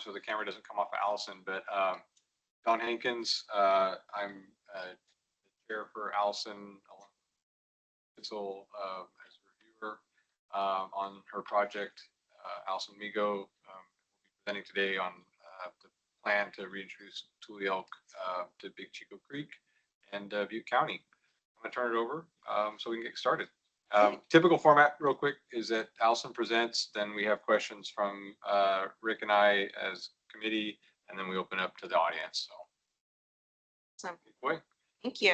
so the camera doesn't come off of Allison, but Don Hankins, I'm chair for Allison as a reviewer on her project. Allison Mego will be presenting today on the plan to reintroduce Tule Elk to Big Chico Creek and Butte County. I'm going to turn it over so we can get started. Typical format, real quick, is that Allison presents, then we have questions from Rick and I as committee, and then we open up to the audience. So, awesome. Thank you.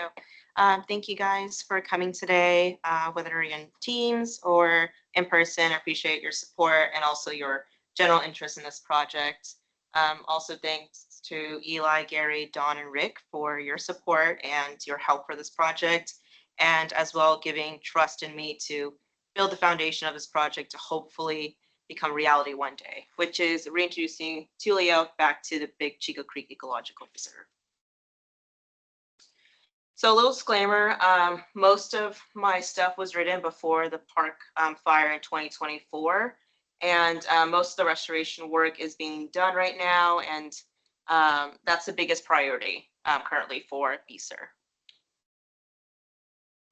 Thank you guys for coming today, whether you're in Teams or in person. I appreciate your support and also your general interest in this project. Also, thanks to Eli, Gary, Don, and Rick for your support and your help for this project, and as well giving trust in me to build the foundation of this project to hopefully become reality one day, which is reintroducing Tule Elk back to the Big Chico Creek Ecological Reserve. So a little disclaimer, most of my stuff was written before the park fire in 2024, and most of the restoration work is being done right now, and that's the biggest priority currently for BCCER.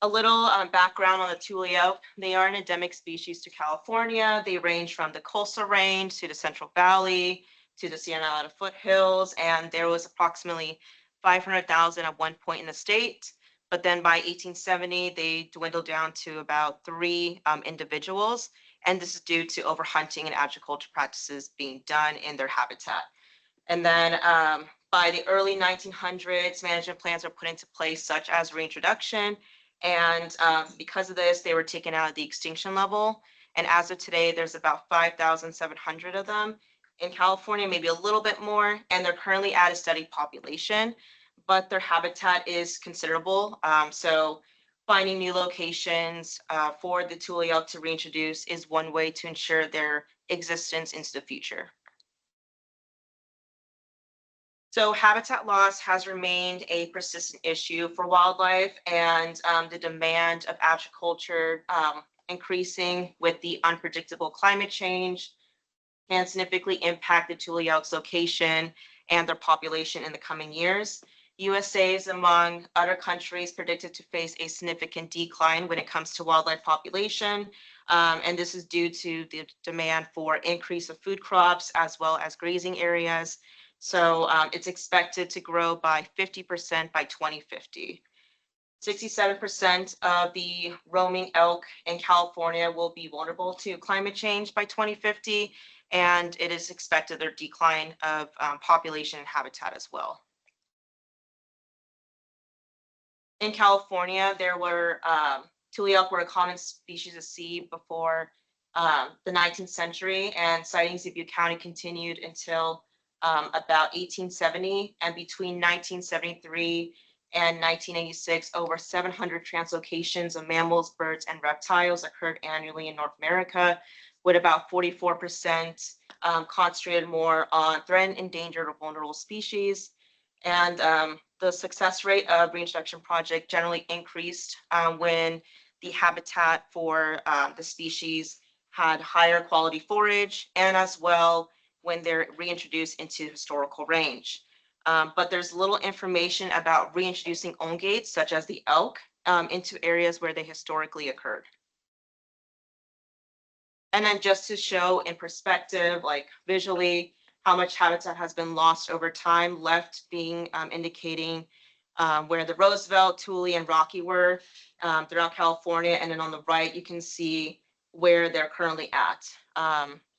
A little background on the Tule Elk. They are an endemic species to California. They range from the coastal range to the Central Valley to the Sierra Nevada foothills, and there was approximately 500,000 at one point in the state, but then by 1870, they dwindled down to about 3 individuals, and this is due to overhunting and agriculture practices being done in their habitat. And then by the early 1900s, management plans were put into place, such as reintroduction, and because of this, they were taken out of the extinction level, and as of today, there's about 5,700 of them. In California, maybe a little bit more, and they're currently at a steady population, but their habitat is considerable. So finding new locations for the Tule Elk to reintroduce is one way to ensure their existence into the future. So habitat loss has remained a persistent issue for wildlife, and the demand of agriculture increasing with the unpredictable climate change can significantly impact the Tule Elk's location and their population in the coming years. USA is among other countries predicted to face a significant decline when it comes to wildlife population, and this is due to the demand for increase of food crops as well as grazing areas. So it's expected to grow by 50% by 2050. 67% of the roaming elk in California will be vulnerable to climate change by 2050, and it is expected their decline of population and habitat as well. In California, there were Tule elk were a common species of sea before the 19th century, and sightings in Butte County continued until about 1870, and between 1973 and 1986, over 700 translocations of mammals, birds, and reptiles occurred annually in North America, with about 44% concentrated more on threatened, endangered, or vulnerable species. And the success rate of reintroduction project generally increased when the habitat for the species had higher quality forage, and as well when they're reintroduced into historical range. But there's little information about reintroducing own gates, such as the elk, into areas where they historically occurred. And then just to show in perspective, like visually, how much habitat has been lost over time, left being indicating where the Roosevelt, Tule, and Rocky were throughout California. And then on the right, you can see where they're currently at.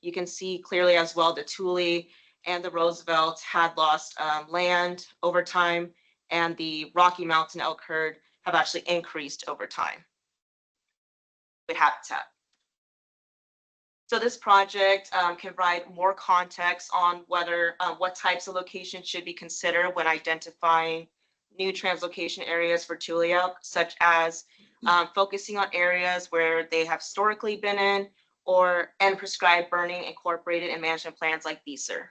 You can see clearly as well the Tule and the Roosevelt had lost land over time, and the Rocky Mountain elk herd have actually increased over time with habitat. So this project can provide more context on whether what types of locations should be considered when identifying new translocation areas for Tule elk, such as focusing on areas where they have historically been in, and prescribed burning incorporated in management plans like BCCER.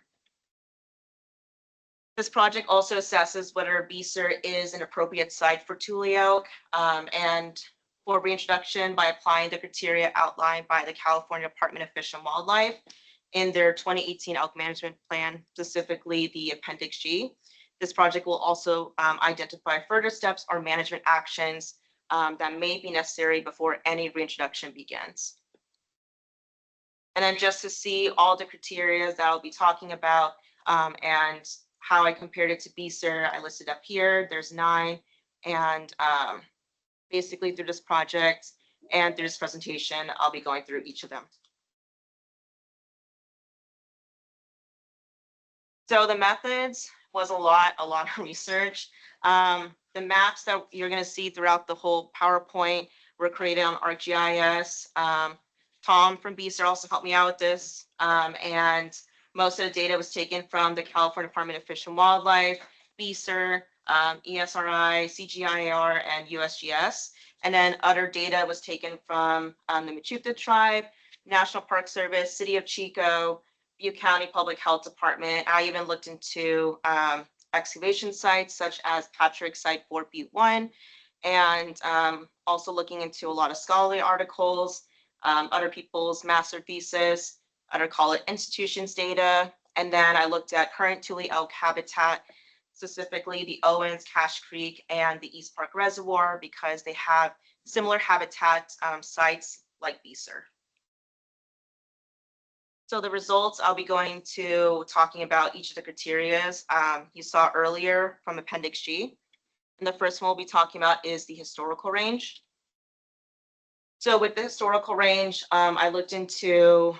This project also assesses whether BCCER is an appropriate site for Tule elk, and for reintroduction by applying the criteria outlined by the California Department of Fish and Wildlife in their 2018 elk management plan, specifically the Appendix G. This project will also identify further steps or management actions that may be necessary before any reintroduction begins. And then just to see all the criteria that I'll be talking about and how I compared it to BCCER, I listed up here. There's 9. And basically through this project and through this presentation, I'll be going through each of them. So the methods was a lot of research. The maps that you're going to see throughout the whole PowerPoint were created on ArcGIS. Tom from BCCER also helped me out with this. And most of the data was taken from the California Department of Fish and Wildlife, BCCER, ESRI, CGIAR, and USGS. And then other data was taken from the Mechoopda tribe, National Park Service, City of Chico, Butte County Public Health Department. I even looked into excavation sites such as Patrick Site 4 Butte 1, and also looking into a lot of scholarly articles, other people's master thesis, other college institutions data, and then I looked at current Tule elk habitat, specifically the Owens, Cache Creek, and the East Park Reservoir, because they have similar habitat sites like BCCER. So the results, I'll be going to talking about each of the criterias you saw earlier from Appendix G. And the first one we'll be talking about is the historical range. So with the historical range, I looked into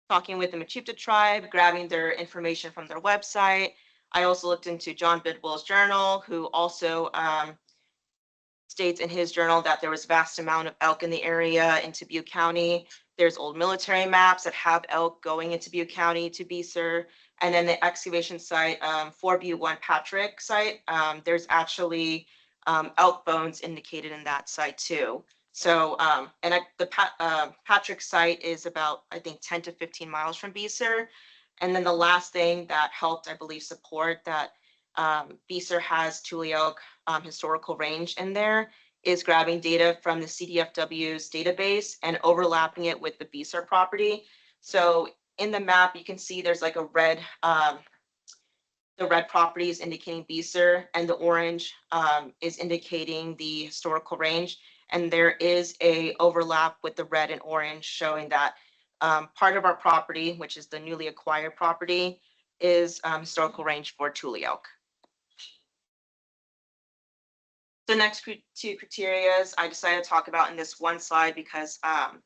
talking with the Mechoopda tribe, grabbing their information from their website. I also looked into John Bidwell's journal, who also states in his journal that there was a vast amount of elk in the area into Butte County. There's old military maps that have elk going into Butte County to BCCER. And then the excavation site for Butte 1 Patrick site, there's actually elk bones indicated in that site too. So, the Patrick site is about, I think, 10 to 15 miles from BCCER. And then the last thing that helped, I believe, support that BCCER has Tule elk historical range in there is grabbing data from the CDFW's database and overlapping it with the BCCER property. So in the map, you can see there's like a red, the red property is indicating BCCER, and the orange is indicating the historical range. And there is a overlap with the red and orange showing that part of our property, which is the newly acquired property, is historical range for Tule elk. The next 2 criteria I decided to talk about in this one slide because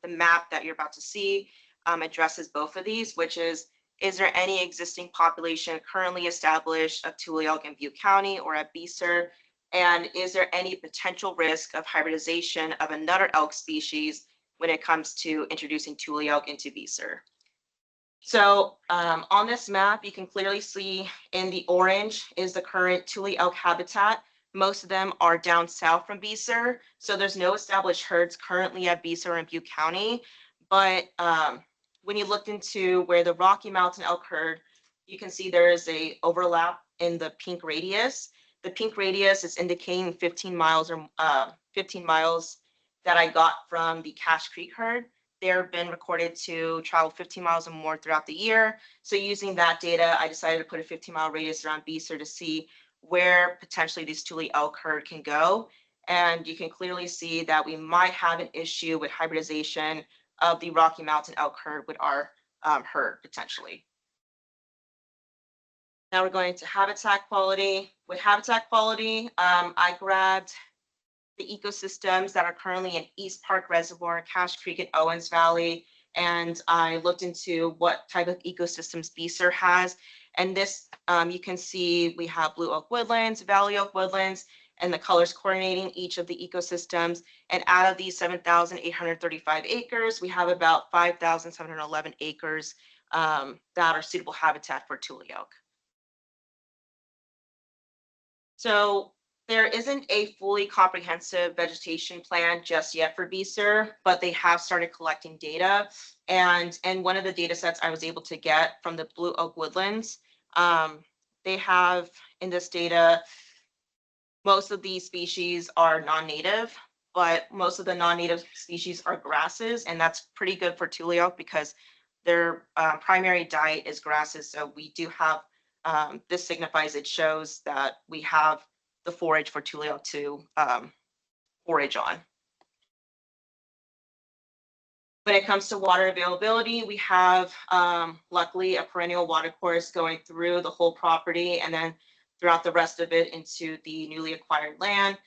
the map that you're about to see addresses both of these, which is there any existing population currently established of Tule elk in Butte County or at BCCER? And is there any potential risk of hybridization of another elk species when it comes to introducing Tule elk into BCCER? So on this map, you can clearly see in the orange is the current Tule elk habitat. Most of them are down south from BCCER, so there's no established herds currently at BCCER in Butte County. But when you looked into where the Rocky Mountain elk herd, you can see there is a overlap in the pink radius. The pink radius is indicating 15 miles or 15 miles that I got from the Cache Creek herd. They've been recorded to travel 15 miles or more throughout the year. So using that data, I decided to put a 15-mile radius around BCCER to see where potentially these Tule elk herd can go. And you can clearly see that we might have an issue with hybridization of the Rocky Mountain elk herd with our herd potentially. Now we're going to habitat quality. With habitat quality, I grabbed the ecosystems that are currently in East Park Reservoir, Cache Creek, and Owens Valley, and I looked into what type of ecosystems BCCER has. And this, you can see we have blue oak woodlands, valley oak woodlands, and the colors coordinating each of the ecosystems. And out of these 7,835 acres, we have about 5,711 acres that are suitable habitat for Tule elk. So there isn't a fully comprehensive vegetation plan just yet for BCCER, but they have started collecting data. And one of the data sets I was able to get from the blue oak woodlands, they have in this data, most of these species are non-native, but most of the non-native species are grasses, and that's pretty good for Tule elk because their primary diet is grasses. So we do have, this signifies, it shows that we have the forage for Tule elk to forage on. When it comes to water availability, we have luckily a perennial water course going through the whole property and then throughout the rest of it into the newly acquired land.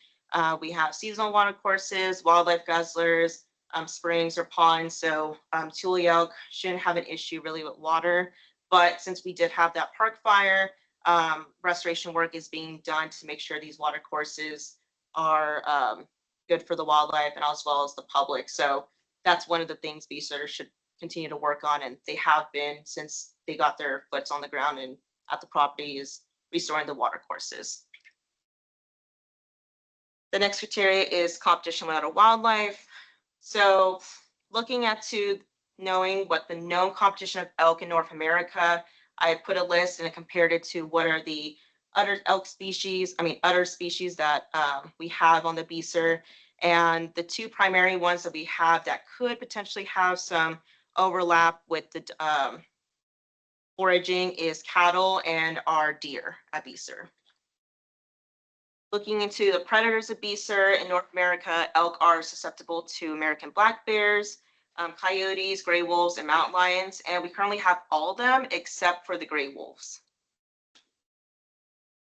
We have seasonal water courses, wildlife guzzlers, springs or ponds. So Tule elk shouldn't have an issue really with water. But since we did have that park fire, restoration work is being done to make sure these water courses are good for the wildlife and as well as the public. So that's one of the things BCCER should continue to work on, and they have been since they got their foots on the ground and at the property, is restoring the water courses. The next criteria is competition with other wildlife. So looking at to knowing what the known competition of elk in North America, I put a list and I compared it to what are the other elk species, other species that we have on the BCCER. And the two primary ones that we have that could potentially have some overlap with the foraging is cattle and our deer at BCCER. Looking into the predators of BCCER in North America, elk are susceptible to American black bears, coyotes, gray wolves, and mountain lions. And we currently have all of them except for the gray wolves.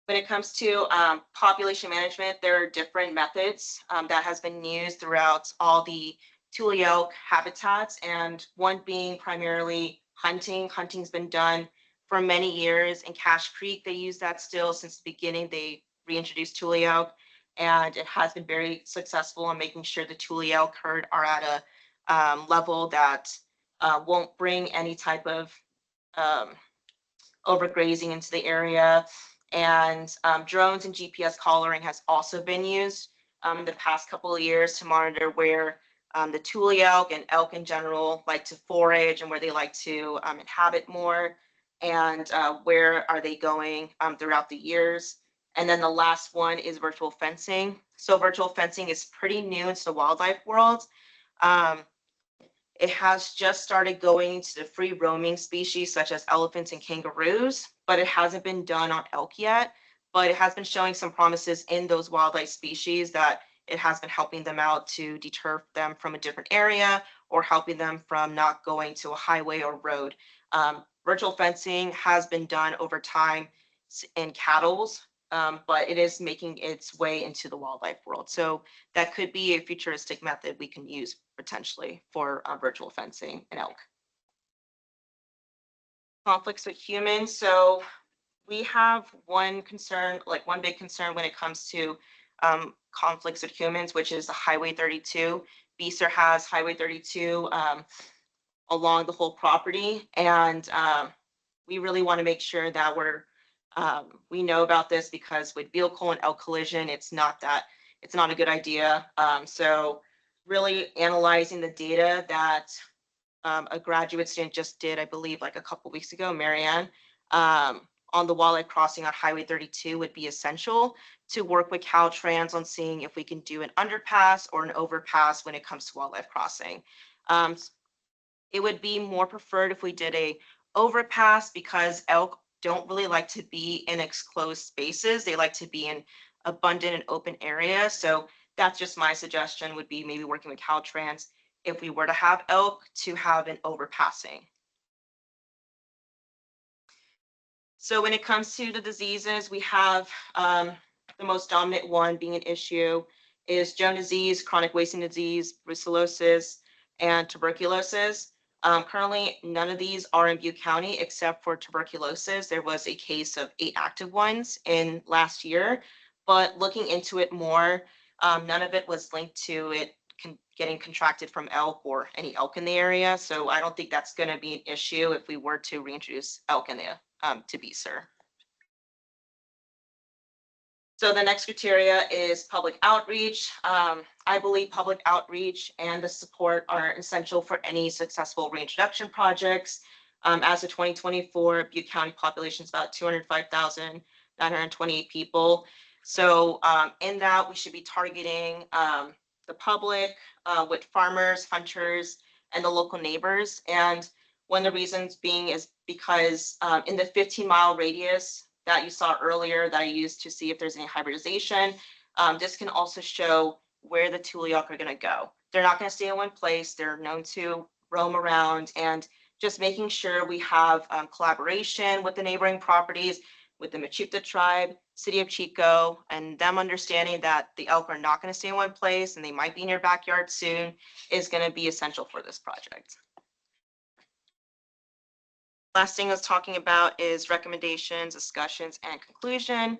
When it comes to population management, there are different methods that has been used throughout all the Tule elk habitats, and one being primarily hunting. Hunting's been done for many years. In Cache Creek, they use that still since the beginning. They reintroduced Tule elk, and it has been very successful in making sure the Tule elk herd are at a level that won't bring any type of overgrazing into the area. And drones and GPS collaring has also been used in the past couple of years to monitor where the Tule elk and elk in general like to forage and where they like to inhabit more, and where are they going throughout the years. And then the last one is virtual fencing. So virtual fencing is pretty new into the wildlife world. It has just started going into the free roaming species such as elephants and kangaroos, but it hasn't been done on elk yet. But it has been showing some promises in those wildlife species that it has been helping them out to deter them from a different area or helping them from not going to a highway or road. Virtual fencing has been done over time in cattle, but it is making its way into the wildlife world. So that could be a futuristic method we can use potentially for virtual fencing and elk. Conflicts with humans. So we have one concern, like one big concern when it comes to conflicts with humans, which is the Highway 32. BCCER has Highway 32 along the whole property, and we really want to make sure that we know about this, because with vehicle and elk collision, it's not a good idea. So really analyzing the data that a graduate student just did, I believe, like a couple weeks ago, Marianne, on the wildlife crossing on Highway 32 would be essential to work with Caltrans on seeing if we can do an underpass or an overpass when it comes to wildlife crossing. It would be more preferred if we did a overpass, because elk don't really like to be in enclosed spaces. They like to be in abundant and open areas. So that's just my suggestion, would be maybe working with Caltrans if we were to have elk to have an overpassing. So when it comes to the diseases, we have the most dominant one being an issue is Jones disease, chronic wasting disease, brucellosis, and tuberculosis. Currently, none of these are in Butte County except for tuberculosis. There was a case of 8 active ones in last year, but looking into it more, none of it was linked to it getting contracted from elk or any elk in the area. So I don't think that's going to be an issue if we were to reintroduce elk in the to BCCER. So the next criteria is public outreach. I believe public outreach and the support are essential for any successful reintroduction projects. As of 2024, Butte County population is about 205,928 people. So in that, we should be targeting the public with farmers, hunters, and the local neighbors. And One of the reasons being is because in the 15-mile radius that you saw earlier that I used to see if there's any hybridization, this can also show where the Tule elk are going to go. They're not going to stay in one place. They're known to roam around, and just making sure we have collaboration with the neighboring properties, with the Mechica tribe, city of Chico, and them understanding that the elk are not going to stay in one place and they might be in your backyard soon is going to be essential for this project. Last thing I was talking about is recommendations, discussions, and conclusion.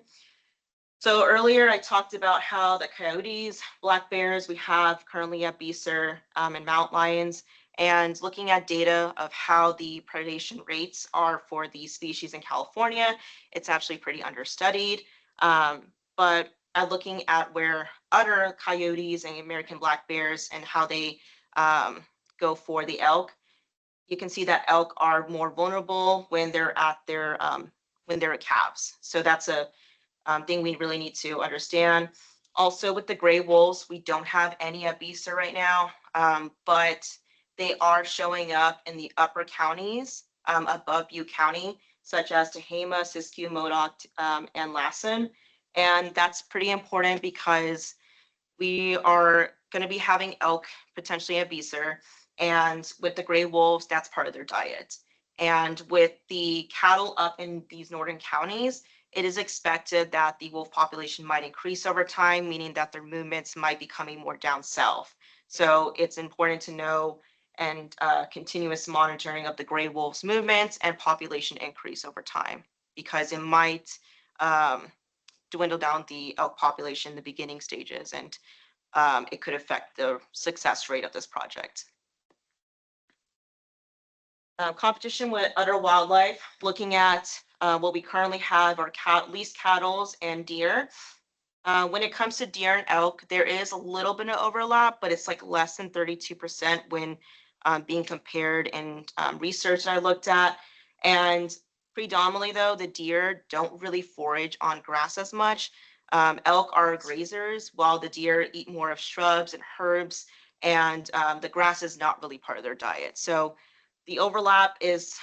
So earlier I talked about how the coyotes, black bears we have currently at BCCER and mountain lions, and looking at data of how the predation rates are for these species in California, it's actually pretty understudied. But looking at where other coyotes and American black bears and how they go for the elk, you can see that elk are more vulnerable when they're at their when they're calves. So that's a thing we really need to understand. Also with the gray wolves, we don't have any at BCCER right now, but they are showing up in the upper counties above Butte County, such as Tehama, Siskiyou, Modoc, and Lassen. And that's pretty important because we are going to be having elk potentially at BCCER. And with the gray wolves, that's part of their diet. And with the cattle up in these northern counties, it is expected that the wolf population might increase over time, meaning that their movements might be coming more down south. So it's important to know and continuous monitoring of the gray wolves movements and population increase over time, because it might dwindle down the elk population in the beginning stages, and it could affect the success rate of this project. Competition with other wildlife, looking at what we currently have are least cattle and deer. When it comes to deer and elk, there is a little bit of overlap, but it's like less than 32% when being compared in research that I looked at. And predominantly though, the deer don't really forage on grass as much. Elk are grazers, while the deer eat more of shrubs and herbs, and the grass is not really part of their diet. So the overlap is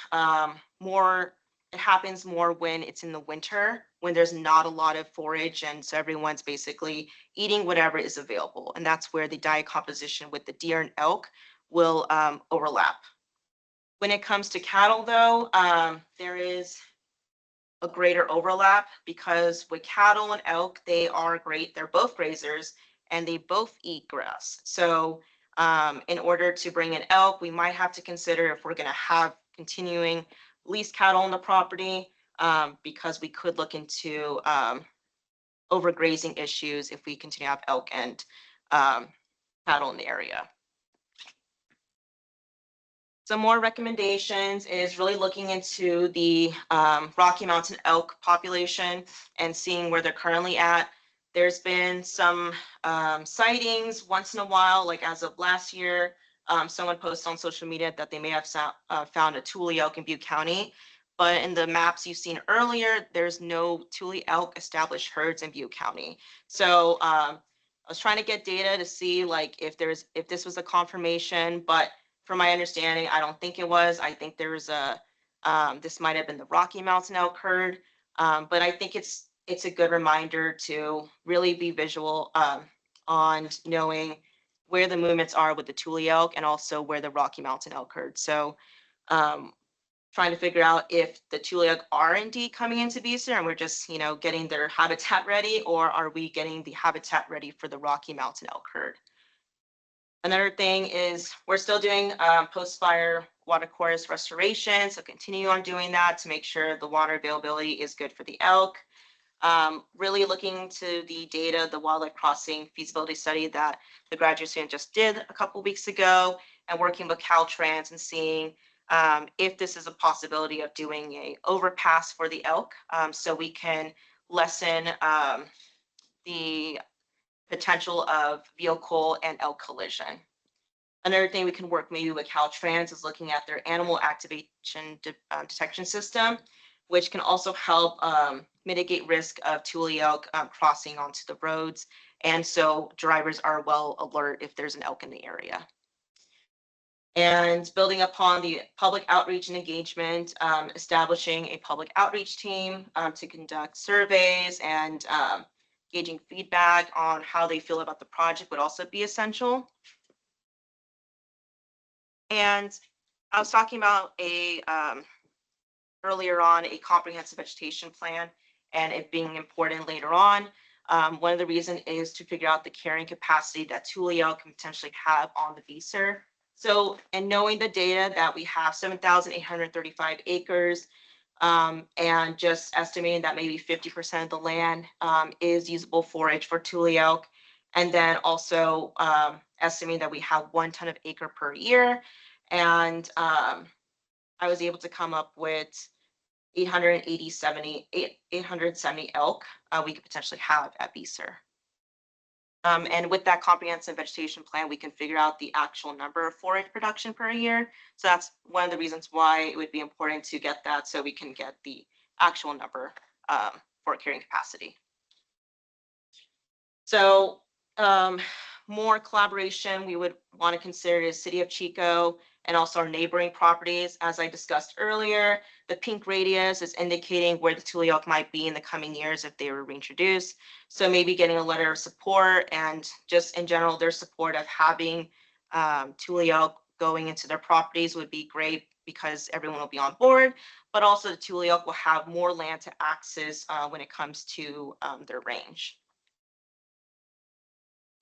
more, it happens more when it's in the winter, when there's not a lot of forage, and so everyone's basically eating whatever is available. And that's where the diet composition with the deer and elk will overlap. When it comes to cattle though, there is a greater overlap, because with cattle and elk, they are great, they're both grazers and they both eat grass. So in order to bring in elk, we might have to consider if we're going to have continuing leased cattle on the property, because we could look into overgrazing issues if we continue to have elk and cattle in the area. Some more recommendations is really looking into the Rocky Mountain elk population and seeing where they're currently at. There's been some sightings once in a while, like as of last year, someone posted on social media that they may have found a Tule elk in Butte County. But in the maps you've seen earlier, there's no Tule elk established herds in Butte County. So I was trying to get data to see like if this was a confirmation, but from my understanding, I don't think it was. I think there was a, this might have been the Rocky Mountain elk herd, but I think it's a good reminder to really be visual on knowing where the movements are with the Tule elk and also where the Rocky Mountain elk herd. So trying to figure out if the Tule elk are indeed coming into BCCER and we're just, you know, getting their habitat ready, or are we getting the habitat ready for the Rocky Mountain elk herd? Another thing is we're still doing post-fire watercourse restoration, so continue on doing that to make sure the water availability is good for the elk. Really looking to the data, the wildlife crossing feasibility study that the graduate student just did a couple weeks ago, and working with Caltrans and seeing if this is a possibility of doing a overpass for the elk, so we can lessen the potential of vehicle and elk collision. Another thing we can work maybe with Caltrans is looking at their animal activation detection system, which can also help mitigate risk of Tule elk crossing onto the roads. And so drivers are well alert if there's an elk in the area. And building upon the public outreach and engagement, establishing a public outreach team to conduct surveys and gauging feedback on how they feel about the project would also be essential. And I was talking about earlier on a comprehensive vegetation plan and it being important later on. One of the reasons is to figure out the carrying capacity that Tule Elk can potentially have on the BCCER. So, and knowing the data that we have 7,835 acres, and just estimating that maybe 50% of the land is usable forage for Tule Elk, and then also estimating that we have 1 ton of acre per year, and I was able to come up with 870 elk we could potentially have at BCCER. And with that comprehensive vegetation plan, we can figure out the actual number of forage production per year. So that's one of the reasons why it would be important to get that so we can get the actual number for carrying capacity. So more collaboration we would want to consider is City of Chico and also our neighboring properties. As I discussed earlier, the pink radius is indicating where the Tule Elk might be in the coming years if they were reintroduced. So maybe getting a letter of support and just in general, their support of having Tule Elk going into their properties would be great because everyone will be on board, but also the Tule Elk will have more land to access when it comes to their range.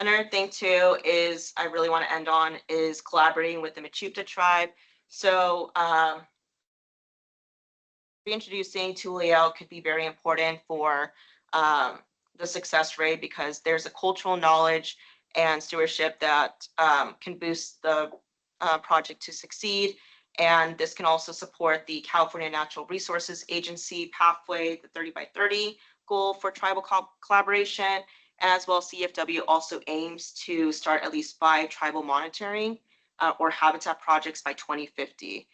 Another thing too is I really want to end on is collaborating with the Mechoopda tribe. So reintroducing Tule Elk could be very important for the success rate because there's a cultural knowledge and stewardship that can boost the project to succeed. And this can also support the California Natural Resources Agency pathway, the 30 by 30 goal for tribal collaboration. As well, CFW also aims to start at least 5 tribal monitoring or habitat projects by 2050.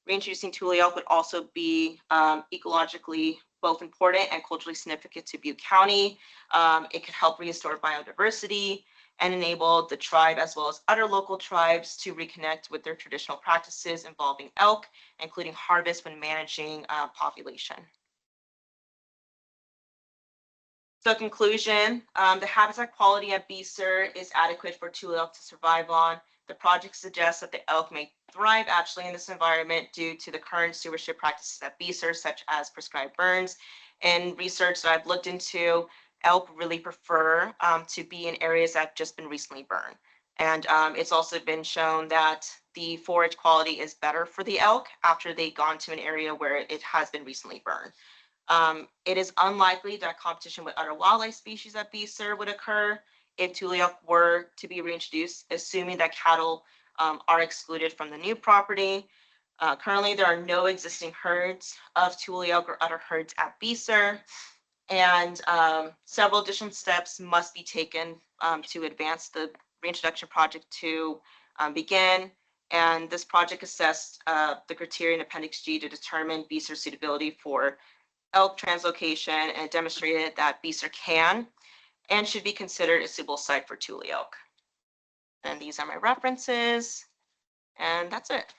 Reintroducing Tule Elk would also be ecologically both important and culturally significant to Butte County. It could help restore biodiversity and enable the tribe as well as other local tribes to reconnect with their traditional practices involving elk, including harvest when managing population. So conclusion, the habitat quality at BCCER is adequate for Tule Elk to survive on. The project suggests that the elk may thrive actually in this environment due to the current stewardship practices at BCCER, such as prescribed burns. And research that I've looked into, elk really prefer to be in areas that have just been recently burned. And it's also been shown that the forage quality is better for the elk after they've gone to an area where it has been recently burned. It is unlikely that competition with other wildlife species at BCCER would occur if Tule Elk were to be reintroduced, assuming that cattle are excluded from the new property. Currently, there are no existing herds of Tule Elk or other herds at BCCER, and several additional steps must be taken to advance the reintroduction project to begin. And this project assessed the criteria in Appendix G to determine BCCER suitability for elk translocation and demonstrated that BCCER can and should be considered a suitable site for Tule Elk. And these are my references, and that's it.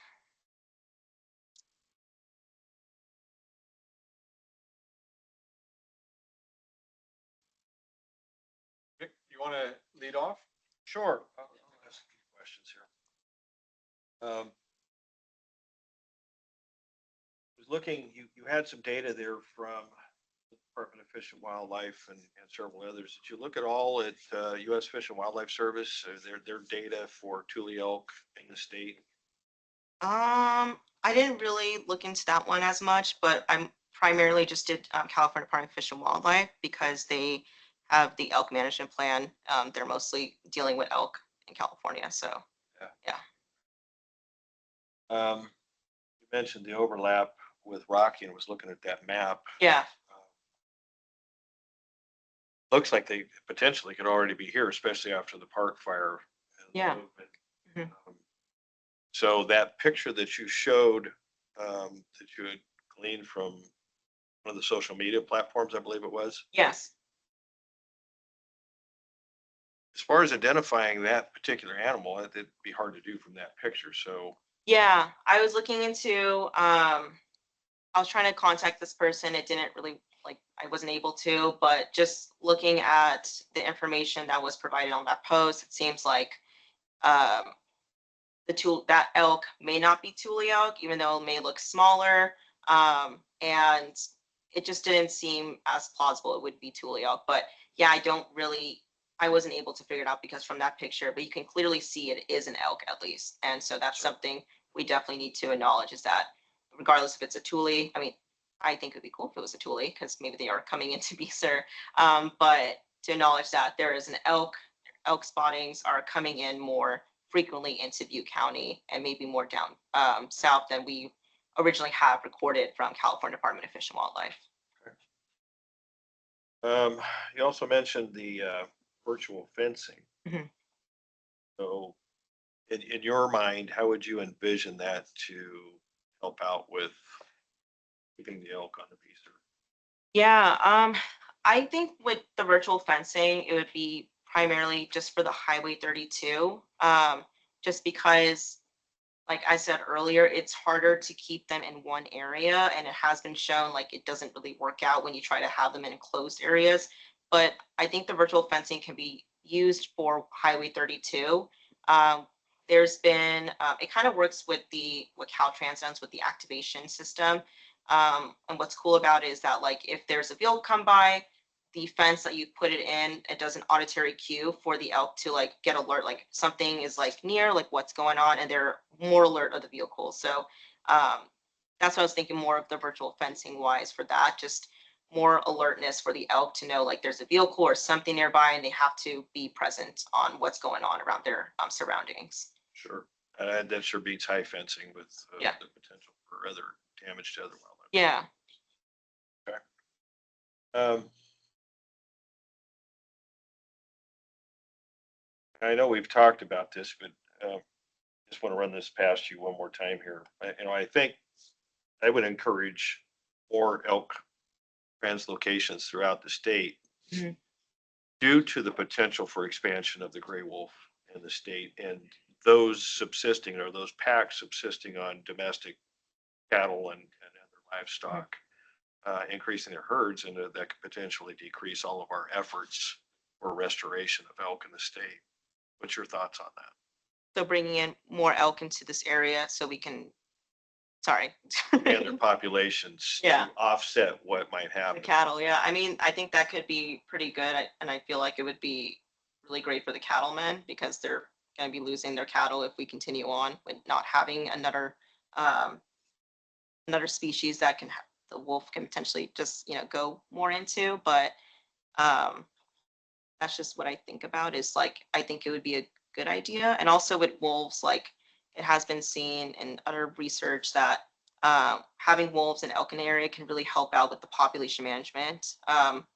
Vic, you want to lead off? Sure. I'll ask a few questions here. Was looking, you had some data there from the Department of Fish and Wildlife and several others. Did you look at all at U.S. Fish and Wildlife Service, their data for Tule Elk in the state? I didn't really look into that one as much, but I'm primarily just did California Department of Fish and Wildlife because they have the elk management plan. They're mostly dealing with elk in California, so yeah. You mentioned the overlap with Rocky and was looking at that map. Yeah. Looks like they potentially could already be here, especially after the park fire. Yeah. Mm-hmm. So that picture that you showed, that you had gleaned from one of the social media platforms, I believe it was. Yes. As far as identifying that particular animal, it'd be hard to do from that picture. So Yeah, I was looking into, I was trying to contact this person. It didn't really, like, I wasn't able to, but just looking at the information that was provided on that post, it seems like um, that elk may not be Thule elk, even though it may look smaller. And it just didn't seem as plausible it would be Thule elk. But yeah, I wasn't able to figure it out because from that picture, but you can clearly see it is an elk at least. And so that's Sure. something we definitely need to acknowledge is that regardless if it's a Thule, I mean, I think it'd be cool if it was a Thule because maybe they are coming into BCCER. But to acknowledge that there is an elk spottings are coming in more frequently into Butte County and maybe more down south than we originally have recorded from California Department of Fish and Wildlife. You also mentioned the virtual fencing. Mhm. So in your mind, how would you envision that to help out with keeping the elk on the beaster? Yeah, I think with the virtual fencing, it would be primarily just for the Highway 32, just because like I said earlier, it's harder to keep them in one area, and it has been shown like it doesn't really work out when you try to have them in enclosed areas. But I think the virtual fencing can be used for Highway 32. Um, there's been it kind of works with the what Caltrans does with the activation system. And what's cool about it is that like if there's a vehicle come by, the fence that you put it in, it does an auditory cue for the elk to like get alert, like something is like near, like what's going on, and they're more alert of the vehicle. So um, that's what I was thinking more of the virtual fencing wise for that, just more alertness for the elk to know like there's a vehicle or something nearby and they have to be present on what's going on around their surroundings. Sure. And that sure beats high fencing with Yeah. the potential for other damage to other wildlife. Yeah. Um, I know we've talked about this, but just want to run this past you one more time here. I think I would encourage more elk translocations throughout the state Mhm. due to the potential for expansion of the gray wolf in the state and those subsisting or those packs subsisting on domestic cattle and other livestock, increasing their herds, and that could potentially decrease all of our efforts for restoration of elk in the state. What's your thoughts on that? So bringing in more elk into this area so we can, sorry. And their populations Yeah. to offset what might The happen. cattle, yeah. I mean, I think that could be pretty good. And I feel like it would be really great for the cattlemen because they're going to be losing their cattle if we continue on with not having um, another species that the wolf can potentially just, go more into. But um, that's just what I think about is like, I think it would be a good idea. And also with wolves, like it has been seen in other research that having wolves in elk in the area can really help out with the population management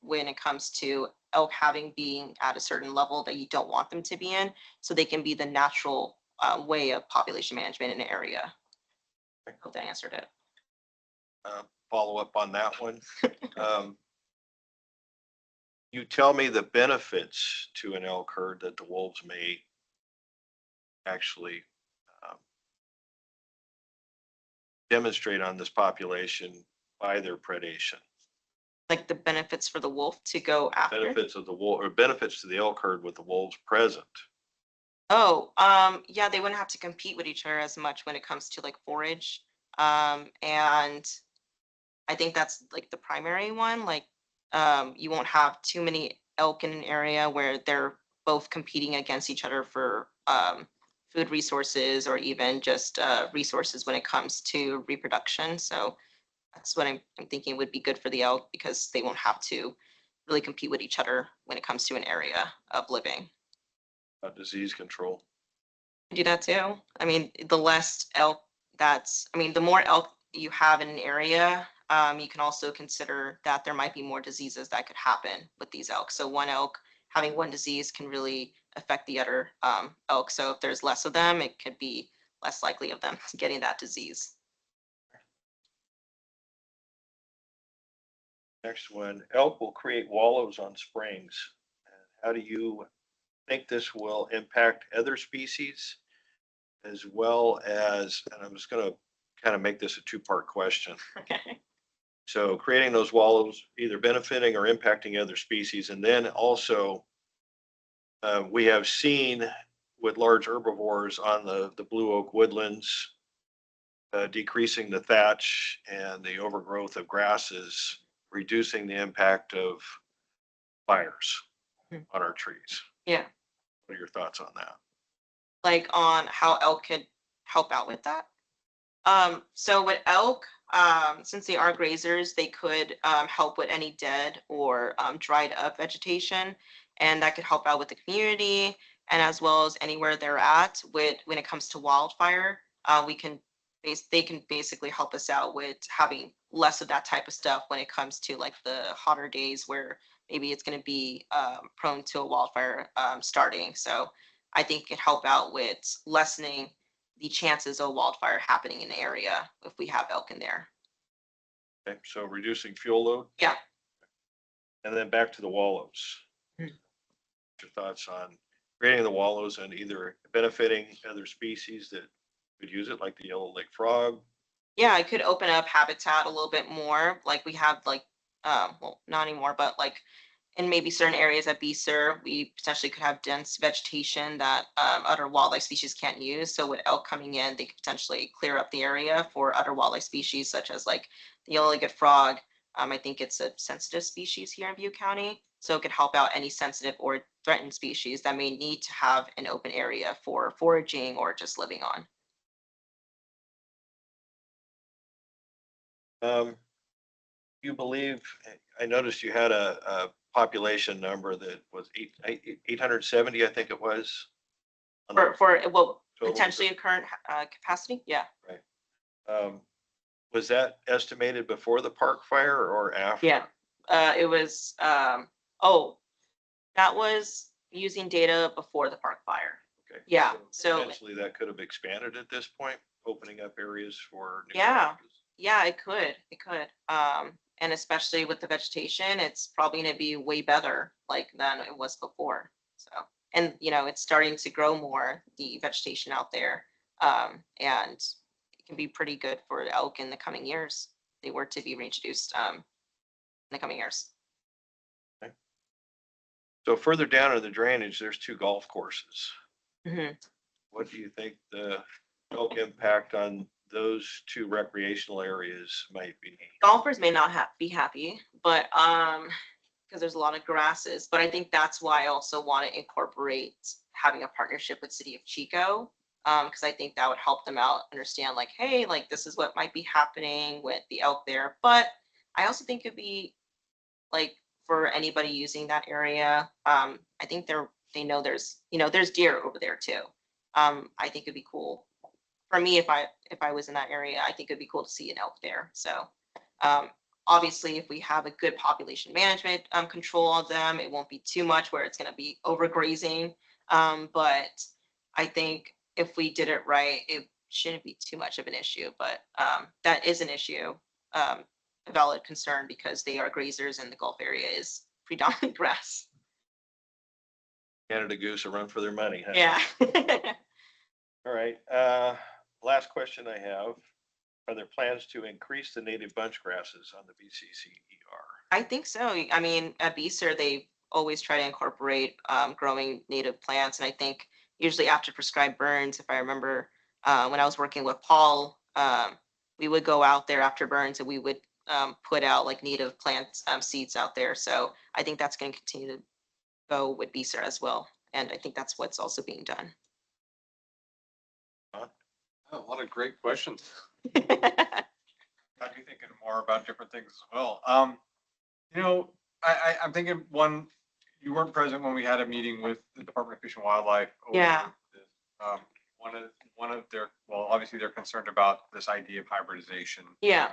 when it comes to elk being at a certain level that you don't want them to be in, so they can be the natural way of population management in an area. I hope that answered it. Follow up on that one. Um, you tell me the benefits to an elk herd that the wolves may actually um, demonstrate on this population by their predation. Like the benefits for the wolf to go after. Benefits of the wolf or benefits to the elk herd with the wolves present. Oh, yeah, they wouldn't have to compete with each other as much when it comes to like forage. And I think that's like the primary one. Like, you won't have too many elk in an area where they're both competing against each other for food resources or even just resources when it comes to reproduction. So that's what I'm thinking would be good for the elk because they won't have to really compete with each other when it comes to an area of living. Disease control. Do that too. I mean, the less elk I mean, the more elk you have in an area, you can also consider that there might be more diseases that could happen with these elk. So one elk having one disease can really affect the other elk. So if there's less of them, it could be less likely of them getting that disease. Next one, elk will create wallows on springs. How do you think this will impact other species? as well as, and I'm just gonna kind of make this a two-part question. Okay. So creating those wallows, either benefiting or impacting other species. And then also, we have seen with large herbivores on the blue oak woodlands, decreasing the thatch and the overgrowth of grasses, reducing the impact of fires Mhm. on our trees. Yeah. What are your thoughts on that? Like on how elk could help out with that. So with elk, since they are grazers, they could help with any dead or dried up vegetation, and that could help out with the community and as well as anywhere they're at. With when it comes to wildfire, they can basically help us out with having less of that type of stuff when it comes to like the hotter days where maybe it's going to be prone to a wildfire starting. So I think it could help out with lessening the chances of wildfire happening in the area if we have elk in there. Okay, so reducing fuel load. Yeah. And then back to the wallows. Hmm. Your thoughts on creating the wallows and either benefiting other species that could use it, like the yellow lake frog? Yeah, I could open up habitat a little bit more. Like we have like, well, not anymore, but like in maybe certain areas at BCCER, we potentially could have dense vegetation that other wildlife species can't use. So with elk coming in, they could potentially clear up the area for other wildlife species, such as like the yellow-legged frog. I think it's a sensitive species here in Butte County. So it could help out any sensitive or threatened species that may need to have an open area for foraging or just living on. You believe, I noticed you had a population number that was 870, I think it was. on the For well, total. potentially a current capacity, yeah. Right. Was that estimated before the park fire or after? Yeah. It was oh, that was using data before the park fire. Okay. Yeah, so Potentially that could have expanded at this point, opening up areas for new Yeah. practices. yeah, it could. It could. And especially with the vegetation, it's probably gonna be way better like than it was before. So, and you know, it's starting to grow more, the vegetation out there. And it can be pretty good for the elk in the coming years. If they were to be reintroduced in the coming years. So further down in the drainage, there's two golf courses. Hmm. What do you think the elk impact on those two recreational areas might be? Golfers may not be happy, but because there's a lot of grasses. But I think that's why I also want to incorporate having a partnership with City of Chico, because I think that would help them out understand like, hey, like this is what might be happening with the elk there. But I also think it'd be like for anybody using that area. I think they know there's deer over there too. I think it'd be cool for me if I was in that area. I think it'd be cool to see an elk there. So um, obviously, if we have a good population management control of them, it won't be too much where it's going to be overgrazing. But I think if we did it right, it shouldn't be too much of an issue. But that is an issue, a valid concern because they are grazers and the Gulf area is predominantly grass. Canada goose a run for their money, huh? Yeah. All right. Last question I have. Are there plans to increase the native bunch grasses on the BCCER? I think so. I mean, at BCCER, they always try to incorporate growing native plants. And I think usually after prescribed burns, if I remember when I was working with Paul, we would go out there after burns and we would put out like native plant seeds out there. So I think that's going to continue to go with BCCER as well. And I think that's what's also being done. A lot of great questions. Got me thinking more about different things as well. You know, I'm thinking you weren't present when we had a meeting with the Department of Fish and Wildlife. over Yeah. this. One of their, well, obviously they're concerned about this idea of hybridization. Yeah.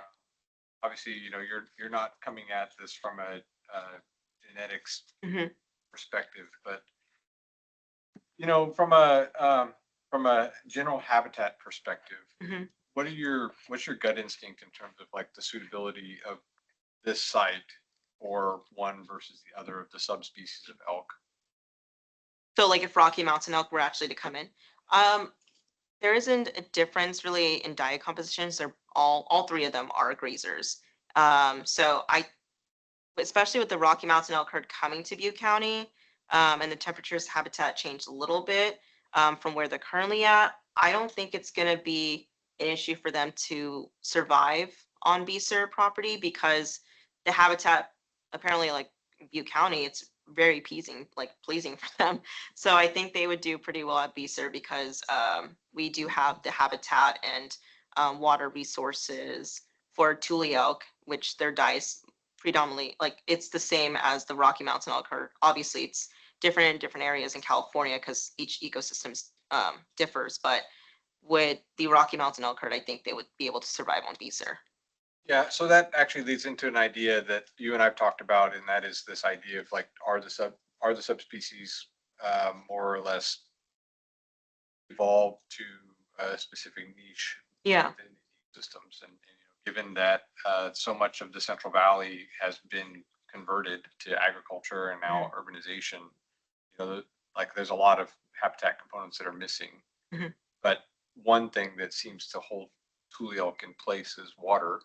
Obviously, you know, you're not coming at this from a genetics Mhm. perspective, but you know, from a general habitat perspective, Mhm. what's your gut instinct in terms of like the suitability of this site or one versus the other of the subspecies of elk? So like if Rocky Mountain elk were actually to come in, there isn't a difference really in diet compositions. They're all three of them are grazers. So especially with the Rocky Mountain elk herd coming to Butte County, and the temperatures habitat changed a little bit from where they're currently at. I don't think it's going to be an issue for them to survive on BCCER property because the habitat apparently like in Butte County, it's very pleasing for them. So I think they would do pretty well at BCCER because we do have the habitat and water resources for Tule elk, which their diets predominantly like it's the same as the Rocky Mountain elk herd. Obviously, it's different in different areas in California because each ecosystem differs. But with the Rocky Mountain elk herd, I think they would be able to survive on BCCER. Yeah, so that actually leads into an idea that you and I've talked about, and that is this idea of like, are the subspecies more or less evolved to a specific niche Yeah. within the systems? And given that so much of the Central Valley has been converted to agriculture and now urbanization, like there's a lot of habitat components that are missing. Mhm. But one thing that seems to hold Tule elk in place is water.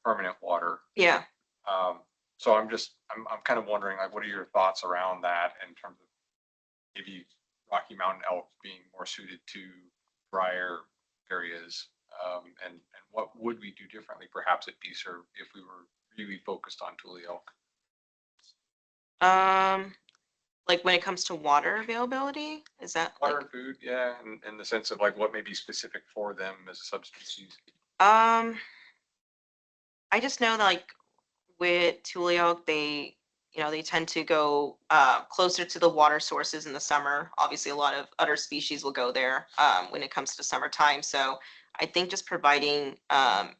Permanent water. Yeah. So I'm kind of wondering, like, what are your thoughts around that in terms of maybe Rocky Mountain elk being more suited to drier areas? And what would we do differently perhaps at BCCER if we were really focused on Tule elk? Like when it comes to water availability, is that Water like, and food, yeah, in the sense of like what may be specific for them as a subspecies. I just know that like with Tule elk, they tend to go closer to the water sources in the summer. Obviously, a lot of other species will go there when it comes to summertime. So I think just providing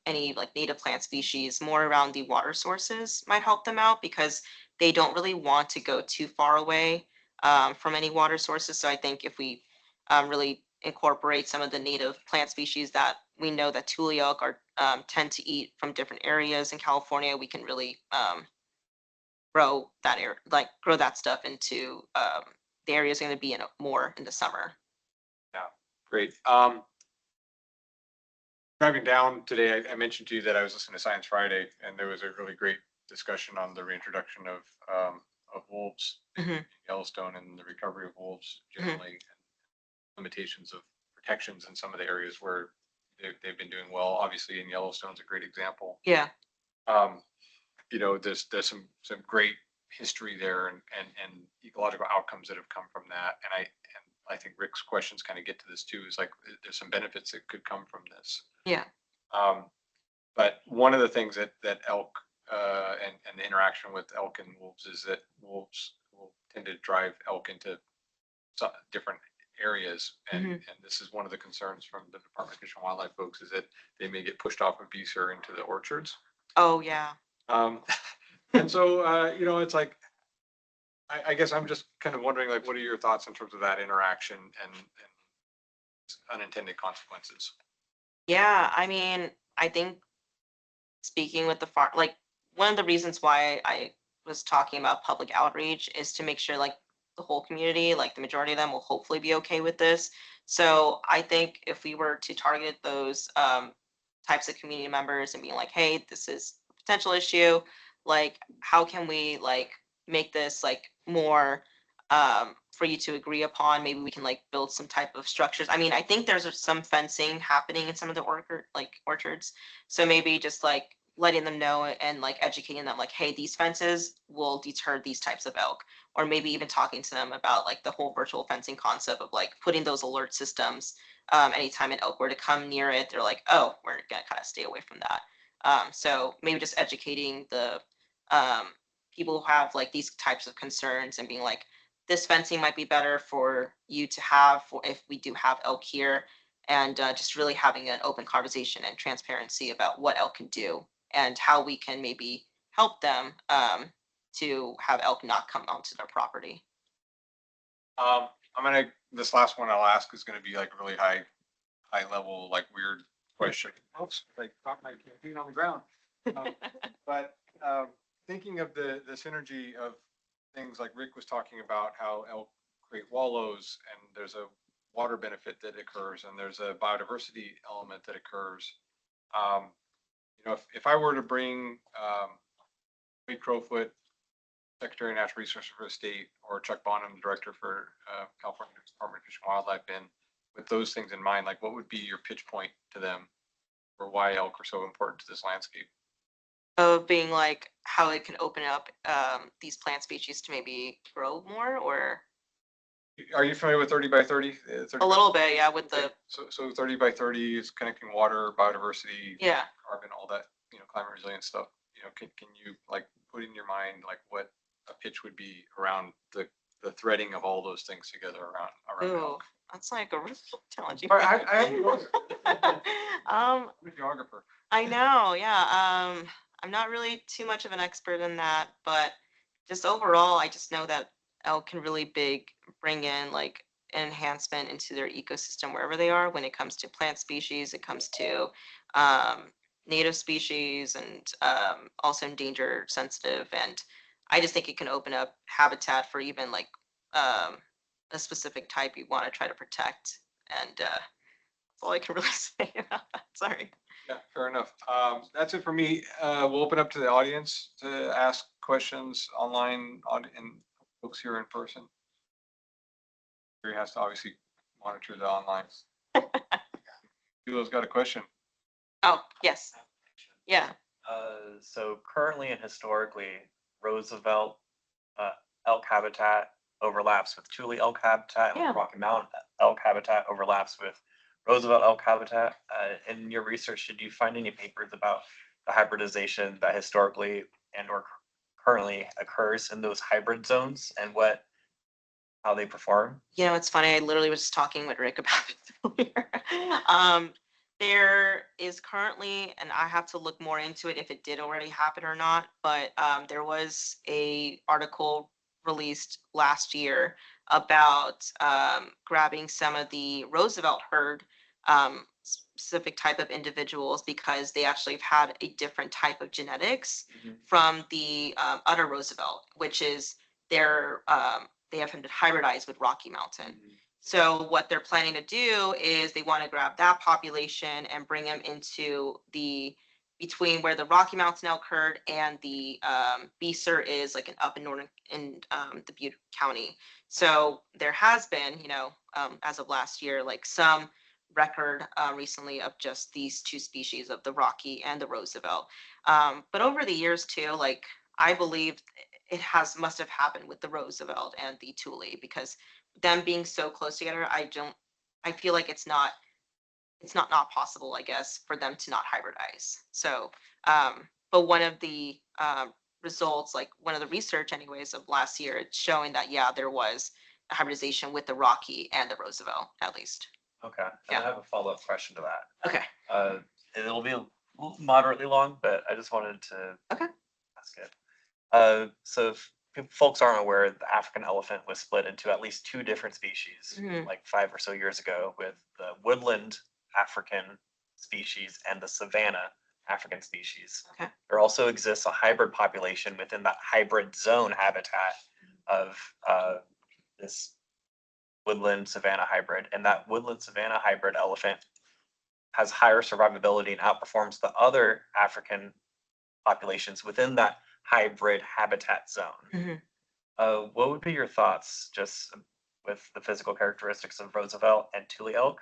any like native plant species more around the water sources might help them out because they don't really want to go too far away from any water sources. So I think if we really incorporate some of the native plant species that we know that Tule elk are tend to eat from different areas in California, we can really grow that stuff into the areas going to be in more in the summer. Yeah, great. Driving down today, I mentioned to you that I was listening to Science Friday, and there was a really great discussion on the reintroduction of wolves in Yellowstone and the recovery of wolves generally, and limitations of protections in some of the areas where they've been doing well. Obviously, in Yellowstone's a great example. Yeah. There's some great history there and ecological outcomes that have come from that. And I think Rick's questions kind of get to this too, is like, there's some benefits that could come from this. Yeah. But one of the things that elk and the interaction with elk and wolves is that wolves will tend to drive elk into some different areas. And this is one of the concerns from the Department of Fish and Wildlife folks, is that they may get pushed off of BCCER into the orchards. Oh, yeah. And so, it's like, I guess I'm just kind of wondering, like, what are your thoughts in terms of that interaction and unintended consequences? Yeah. I mean, I think speaking with the farm, like one of the reasons why I was talking about public outreach is to make sure like the whole community, like the majority of them will hopefully be okay with this. So I think if we were to target those types of community members and being like, hey, this is a potential issue, like how can we like make this like more for you to agree upon? Maybe we can like build some type of structures. I mean, I think there's some fencing happening in some of the orchards. So maybe just like letting them know and like educating them like, hey, these fences will deter these types of elk. Or maybe even talking to them about like the whole virtual fencing concept of like putting those alert systems. Anytime an elk were to come near it, they're like, oh, we're gonna kind of stay away from that. So maybe just educating the people who have like these types of concerns and being like, this fencing might be better for you to have if we do have elk here, and just really having an open conversation and transparency about what elk can do and how we can maybe help them to have elk not come onto their property. This last one I'll ask is gonna be like a really high level, like weird question. Oops, like dropped my campaign on the ground. But thinking of the synergy of things like Rick was talking about, how elk create wallows, and there's a water benefit that occurs, and there's a biodiversity element that occurs. Um, if I were to bring Wade Crowfoot, Secretary of Natural Resources for the state, or Chuck Bonham, the Director for California Department of Fish and Wildlife, in with those things in mind, like what would be your pitch point to them for why elk are so important to this landscape? Of being like how it can open up these plant species to maybe grow more, or Are you familiar with 30 by 30? 30 a little bit, yeah, with the, So 30 by 30 is connecting water, biodiversity, yeah. carbon, all that, climate resilient stuff. Can you like put in your mind like what a pitch would be around the threading of all those things together around Ooh, elk? that's like a really challenging. All right, I'm Um, a geographer. I know, yeah. I'm not really too much of an expert in that, but just overall, I just know that elk can really bring in like an enhancement into their ecosystem wherever they are when it comes to plant species, it comes to um, native species, and also endangered, sensitive. And I just think it can open up habitat for even like um, a specific type you want to try to protect. And that's all I can really say about that. Sorry. Yeah, fair enough. That's it for me. We'll open up to the audience to ask questions online and folks here in person. He has to obviously monitor the online. Dulo's got a question. Oh, yes. Yeah. So currently and historically, Roosevelt elk habitat overlaps with Tule elk habitat, Yeah. and Rocky Mountain elk habitat overlaps with Roosevelt elk habitat. In your research, did you find any papers about the hybridization that historically and or currently occurs in those hybrid zones and how they perform? It's funny. I literally was just talking with Rick about it earlier. There is currently, and I have to look more into it if it did already happen or not, but there was a article released last year about grabbing some of the Roosevelt herd, specific type of individuals, because they actually have had a different type of genetics from the other Roosevelt, which is their they have been hybridized with Rocky Mountain. So what they're planning to do is they want to grab that population and bring them into between where the Rocky Mountain elk herd and the BCCER is, like up in northern in the Butte County. So there has been, as of last year, like some record recently of just these two species of the Rocky and the Roosevelt. But over the years too, like I believe it must have happened with the Roosevelt and the Thule, because them being so close together, I feel like it's not possible, I guess, for them to not hybridize. So, but one of the results, like one of the research anyways of last year, it's showing that, yeah, there was a hybridization with the Rocky and the Roosevelt, at least. Okay. And Yeah. I have a follow-up question to that. Okay. It'll be moderately long, but I just wanted to Okay. ask it. So if folks aren't aware, the African elephant was split into at least two different species, like 5 or so years ago, with the woodland African species and the savanna African species. Okay. There also exists a hybrid population within that hybrid zone habitat of this woodland savanna hybrid, and that woodland savanna hybrid elephant has higher survivability and outperforms the other African populations within that hybrid habitat zone. What would be your thoughts, just with the physical characteristics of Roosevelt and Thule elk,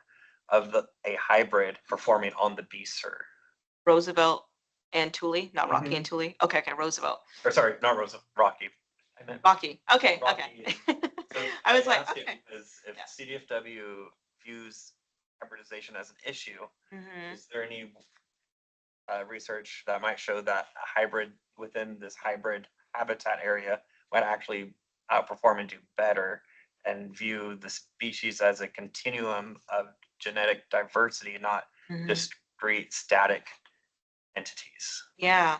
of a hybrid performing on the BCCER? Roosevelt and Thule, not Rocky and Thule. Okay, Roosevelt. Or sorry, not Roosevelt, Rocky. I meant Rocky. Okay, Rocky. okay. So I was like, ask it okay. because if Yeah. CDFW views hybridization as an issue, is there any research that might show that a hybrid within this hybrid habitat area might actually outperform and do better, and view the species as a continuum of genetic diversity, not discrete static entities? Yeah.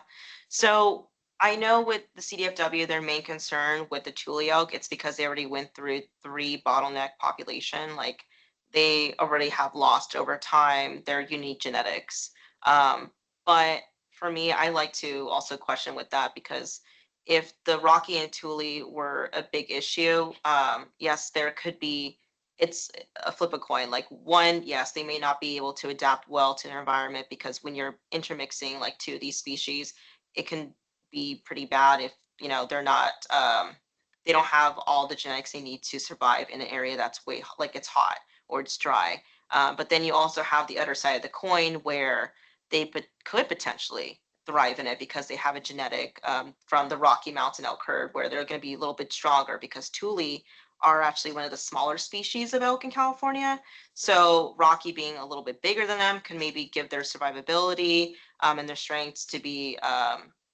So I know with the CDFW, their main concern with the Thule elk, it's because they already went through 3 bottleneck population. Like they already have lost over time their unique genetics. But for me, I like to also question with that, because if the Rocky and Thule were a big issue, yes, there could be it's a flip a coin. Like one, yes, they may not be able to adapt well to their environment because when you're intermixing like two of these species, it can be pretty bad if, they're not, they don't have all the genetics they need to survive in an area that's like it's hot or it's dry. But then you also have the other side of the coin where they could potentially thrive in it because they have a genetic from the Rocky Mountain elk herd where they're going to be a little bit stronger because Thule are actually one of the smaller species of elk in California. So Rocky being a little bit bigger than them can maybe give their survivability and their strengths to be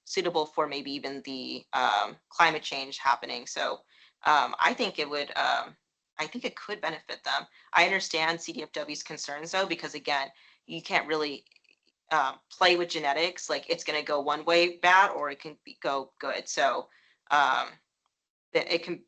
suitable for maybe even the climate change happening. So I think it would, I think it could benefit them. I understand CDFW's concerns though, because again, you can't really play with genetics. Like it's going to go one way bad or it can go good. So it can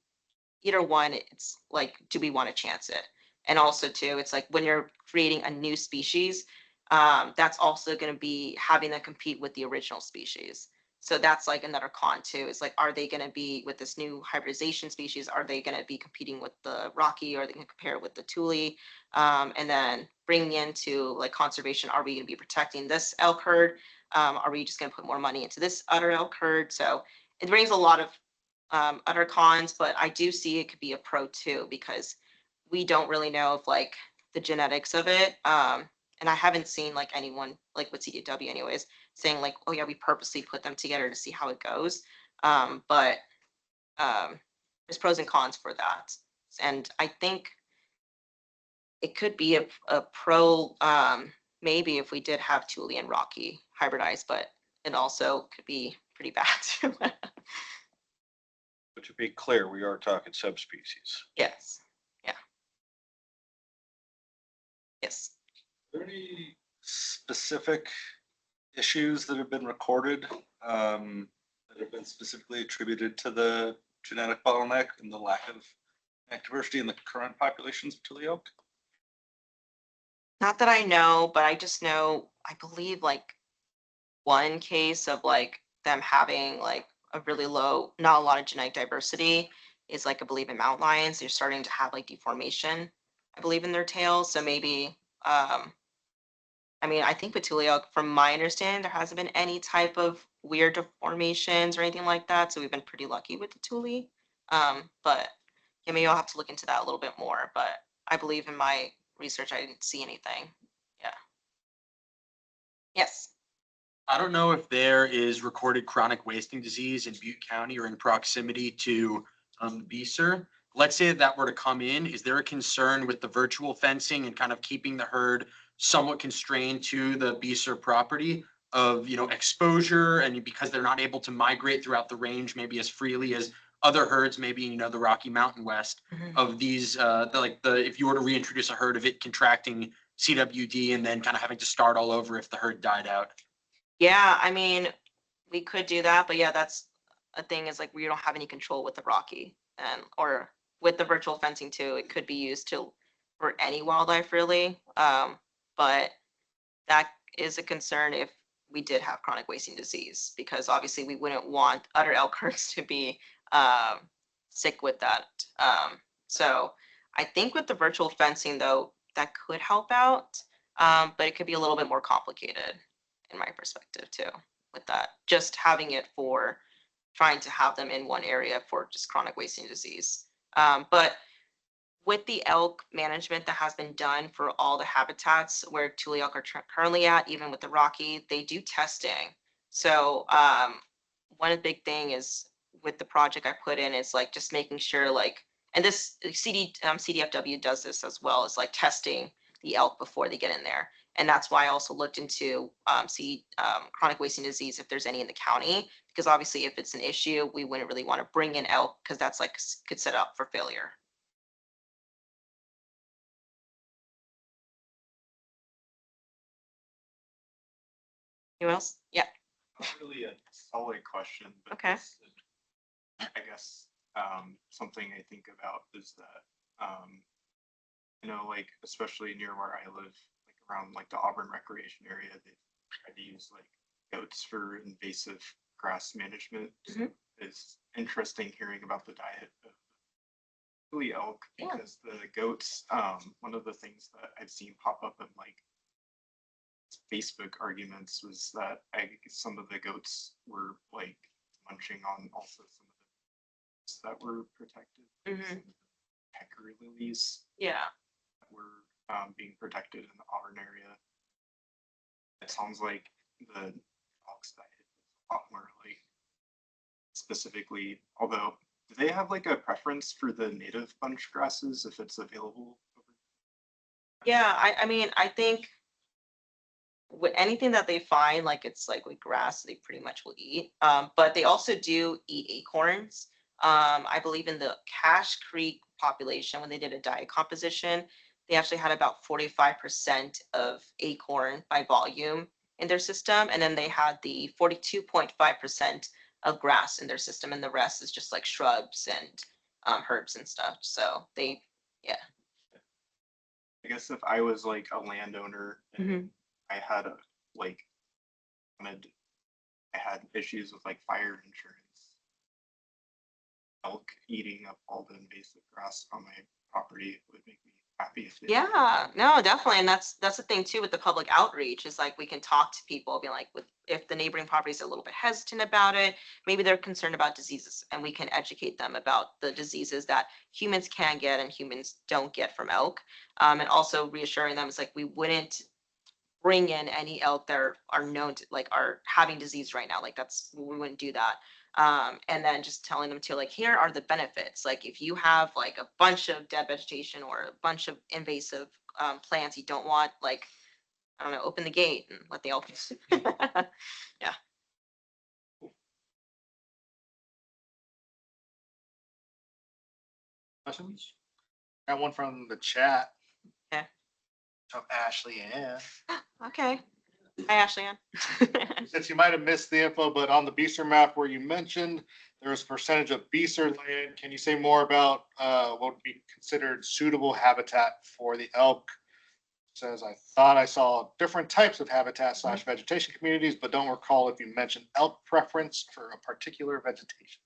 either one, it's like, do we want to chance it? And also too, it's like when you're creating a new species, that's also going to be having to compete with the original species. So that's like another con too. It's like, are they going to be with this new hybridization species? Are they going to be competing with the Rocky? Or are they going to compare it with the Thule? And then bringing into like conservation, are we going to be protecting this elk herd? Are we just going to put more money into this other elk herd? So it brings a lot of other cons, but I do see it could be a pro too, because we don't really know if like the genetics of it. And I haven't seen like anyone like with CDW anyways, saying like, oh yeah, we purposely put them together to see how it goes. But there's pros and cons for that. And I think it could be a pro, maybe if we did have Thule and Rocky hybridized, but it also could be pretty bad too. But to be clear, we are talking subspecies. Yes. Yeah. Yes. Are there any specific issues that have been recorded that have been specifically attributed to the genetic bottleneck and the lack of diversity in the current populations of Tule elk? Not that I know, but I just know, I believe like one case of like them having like a really low, not a lot of genetic diversity is like, I believe in mountain lions, they're starting to have like deformation, I believe in their tails. So maybe, I mean, I think with Tule elk, from my understanding, there hasn't been any type of weird deformations or anything like that. So we've been pretty lucky with the Thule. But yeah, maybe I'll have to look into that a little bit more. But I believe in my research, I didn't see anything. Yeah. Yes. I don't know if there is recorded chronic wasting disease in Butte County or in proximity to BCCER. Let's say that were to come in, is there a concern with the virtual fencing and kind of keeping the herd somewhat constrained to the BCCER property of, exposure, and because they're not able to migrate throughout the range maybe as freely as other herds, maybe, the Rocky Mountain West of these, if you were to reintroduce a herd of it contracting CWD and then kind of having to start all over if the herd died out? Yeah, I mean, we could do that, but yeah, that's a thing is like we don't have any control with the Rocky or with the virtual fencing too. It could be used for any wildlife really. But that is a concern if we did have chronic wasting disease, because obviously we wouldn't want other elk herds to be sick with that. So I think with the virtual fencing though, that could help out, but it could be a little bit more complicated in my perspective too, with that, just having it for trying to have them in one area for just chronic wasting disease. But with the elk management that has been done for all the habitats where Thule elk are currently at, even with the Rocky, they do testing. So one big thing is with the project I put in is like just making sure like, and this CDFW does this as well, is like testing the elk before they get in there. And that's why I also looked into chronic wasting disease, if there's any in the county, because obviously if it's an issue, we wouldn't really want to bring in elk because that's like could set up for failure. Anyone else? Yeah. Not really a solid question, but Okay. I guess something I think about is that like especially near where I live, like around like the Auburn recreation area, they try to use like goats for invasive grass management. So it's interesting hearing about the diet of Tule elk Yeah. because the goats, one of the things that I've seen pop up in like Facebook arguments was that some of the goats were like munching on also some of the that were protected. Mhm. Some of the pecker lilies Yeah. that were being protected in the Auburn area. It sounds like the elk's diet is a lot more like specifically, although do they have like a preference for the native bunch grasses if it's available? Yeah, I mean, I think with anything that they find, like it's like with grass, they pretty much will eat. But they also do eat acorns. I believe in the Cache Creek population, when they did a diet composition, they actually had about 45% of acorn by volume in their system. And then they had the 42.5% of grass in their system. And the rest is just like shrubs and herbs and stuff. So they, yeah. I guess if I was like a landowner and I had a like wanted I had issues with like fire insurance, elk eating up all the invasive grass on my property would make me happy if they Yeah, no, definitely. And that's the thing too with the public outreach is like we can talk to people, be like, with if the neighboring property is a little bit hesitant about it, maybe they're concerned about diseases and we can educate them about the diseases that humans can get and humans don't get from elk. And also reassuring them it's like we wouldn't bring in any elk that are known to like are having disease right now. Like we wouldn't do that. And then just telling them to like, here are the benefits. Like if you have like a bunch of dead vegetation or a bunch of invasive plants you don't want, like, I don't know, open the gate and let the elk. Yeah. Questions? Got one from the chat. Okay. From Ashley Ann. Okay. Hi, Ashley Ann. Since you might have missed the info, but on the BCCER map where you mentioned there's a percentage of BCCER land, can you say more about what would be considered suitable habitat for the elk? Says, I thought I saw different types of habitat / vegetation communities, but don't recall if you mentioned elk preference for a particular vegetation.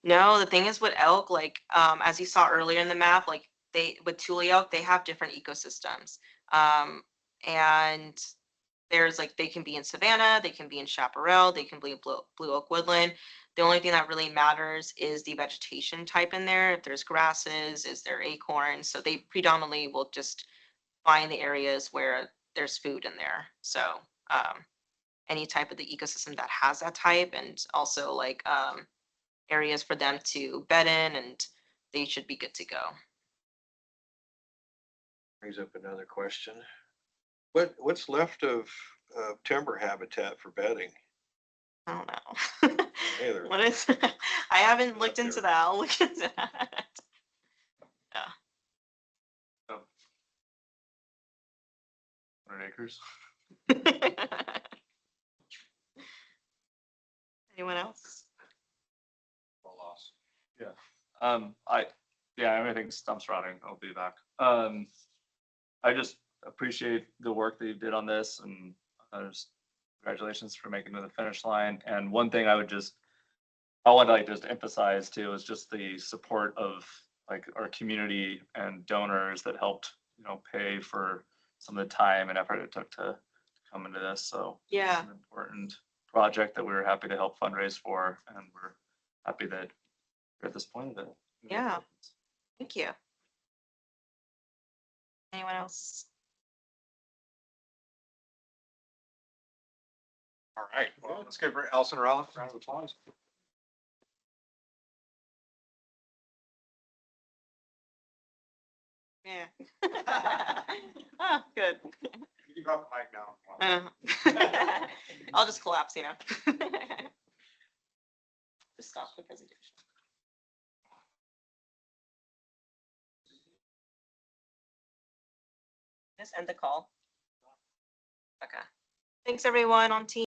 No, the thing is with elk, like as you saw earlier in the map, like with Tule elk, they have different ecosystems. And there's like they can be in savanna, they can be in chaparral, they can be in blue oak woodland. The only thing that really matters is the vegetation type in there. If there's grasses, is there acorns? So they predominantly will just find the areas where there's food in there. So any type of the ecosystem that has that type, and also like areas for them to bed in, and they should be good to go. Brings up another question. What's left of timber habitat for bedding? I don't know. Either. What is, I haven't looked Up into there. that. I'll look into that. 100 acres. Anyone else? loss. Everything stumps rotting. I'll be back. I just appreciate the work that you did on this, and just congratulations for making it to the finish line. And one thing I want to like just emphasize too is just the support of like our community and donors that helped, pay for some of the time and effort it took to come into this. So Yeah. it's an important project that we were happy to help fundraise for, and we're happy that we're at this point of it. Yeah. Thank you. Anyone else? All right, well, let's give Allison Rollins a round of applause. Yeah. Oh, good. You got the mic now. I'll just collapse, Just stop the presentation. Just end the call. Okay. Thanks everyone on team.